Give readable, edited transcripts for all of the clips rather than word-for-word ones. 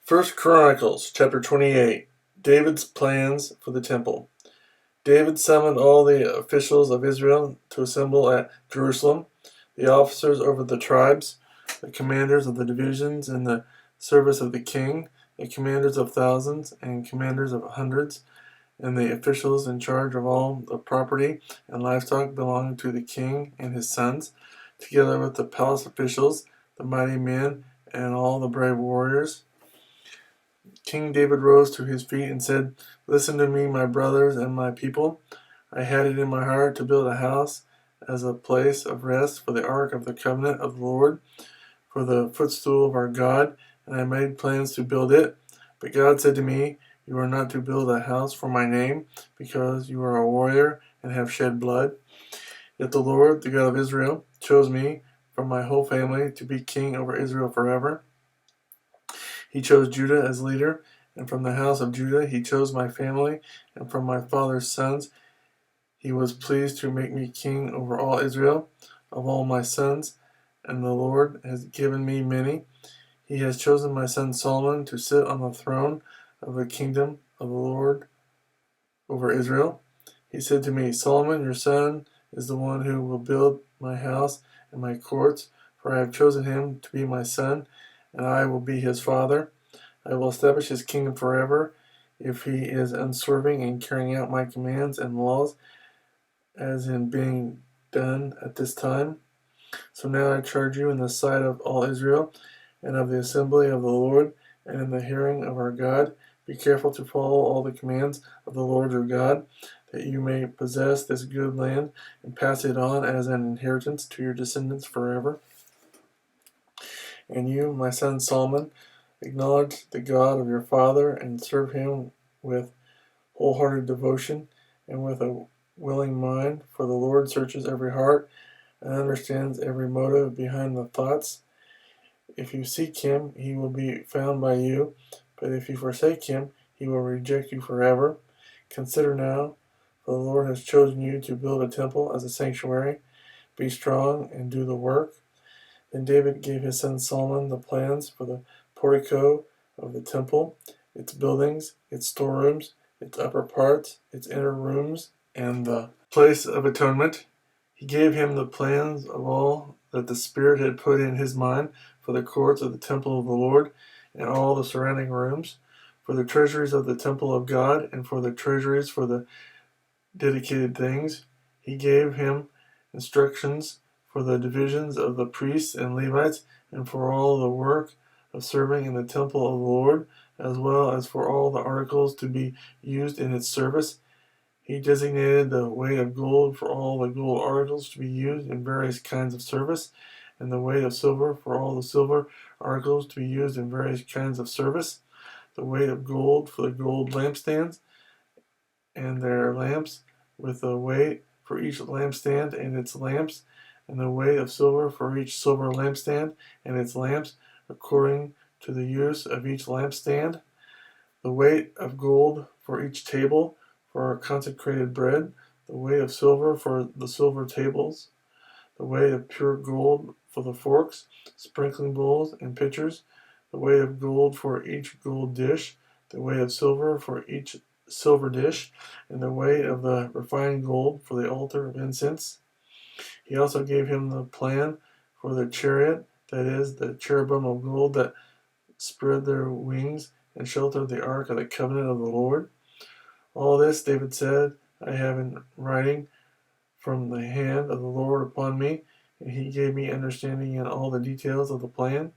First Chronicles chapter 28. David's plans for the temple. David summoned all the officials of Israel to assemble at Jerusalem, the officers over the tribes, the commanders of the divisions in the service of the king, the commanders of thousands and commanders of hundreds, and the officials in charge of all the property and livestock belonging to the king and his sons, together with the palace officials, the mighty men, and all the brave warriors. King David rose to his feet and said, "Listen to me, my brothers and my people. I had it in my heart to build a house as a place of rest for the ark of the covenant of the Lord, for the footstool of our God, and I made plans to build it. But God said to me, 'You are not to build a house for my name, because you are a warrior and have shed blood.' Yet the Lord, the God of Israel, chose me from my whole family to be king over Israel forever. He chose Judah as leader, and from the house of Judah he chose my family, and from my father's sons he was pleased to make me king over all Israel, of all my sons, and the Lord has given me many. He has chosen my son Solomon to sit on the throne of the kingdom of the Lord over Israel. He said to me, 'Solomon, your son, is the one who will build my house and my courts, for I have chosen him to be my son, and I will be his father. I will establish his kingdom forever, if he is unswerving in carrying out my commands and laws, as in being done at this time.' So now I charge you in the sight of all Israel, and of the assembly of the Lord, and in the hearing of our God, be careful to follow all the commands of the Lord your God, that you may possess this good land, and pass it on as an inheritance to your descendants forever. And you, my son Solomon, acknowledge the God of your father, and serve him with wholehearted devotion and with a willing mind, for the Lord searches every heart and understands every motive behind the thoughts. If you seek him, he will be found by you, but if you forsake him, he will reject you forever. Consider now, for the Lord has chosen you to build a temple as a sanctuary. Be strong and do the work." Then David gave his son Solomon the plans for the portico of the temple, its buildings, its storerooms, its upper parts, its inner rooms, and the place of atonement. He gave him the plans of all that the Spirit had put in his mind for the courts of the temple of the Lord and all the surrounding rooms, for the treasuries of the temple of God, and for the treasuries for the dedicated things. He gave him instructions for the divisions of the priests and Levites, and for all the work of serving in the temple of the Lord, as well as for all the articles to be used in its service. He designated the weight of gold for all the gold articles to be used in various kinds of service, and the weight of silver for all the silver articles to be used in various kinds of service, the weight of gold for the gold lampstands and their lamps, with the weight for each lampstand and its lamps, and the weight of silver for each silver lampstand and its lamps, according to the use of each lampstand, the weight of gold for each table for consecrated bread, the weight of silver for the silver tables, the weight of pure gold for the forks, sprinkling bowls, and pitchers, the weight of gold for each gold dish, the weight of silver for each silver dish, and the weight of the refined gold for the altar of incense. He also gave him the plan for the chariot, that is, the cherubim of gold that spread their wings and sheltered the ark of the covenant of the Lord. All this, David said, I have in writing from the hand of the Lord upon me, and he gave me understanding in all the details of the plan.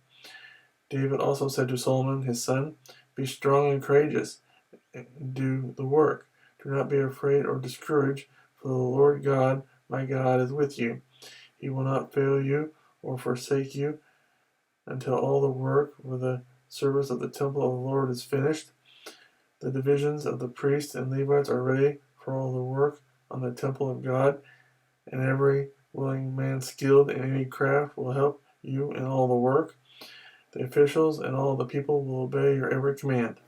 David also said to Solomon his son, "Be strong and courageous, and do the work. Do not be afraid or discouraged, for the Lord God, my God, is with you. He will not fail you or forsake you until all the work for the service of the temple of the Lord is finished. The divisions of the priests and Levites are ready for all the work on the temple of God, and every willing man skilled in any craft will help you in all the work. The officials and all the people will obey your every command."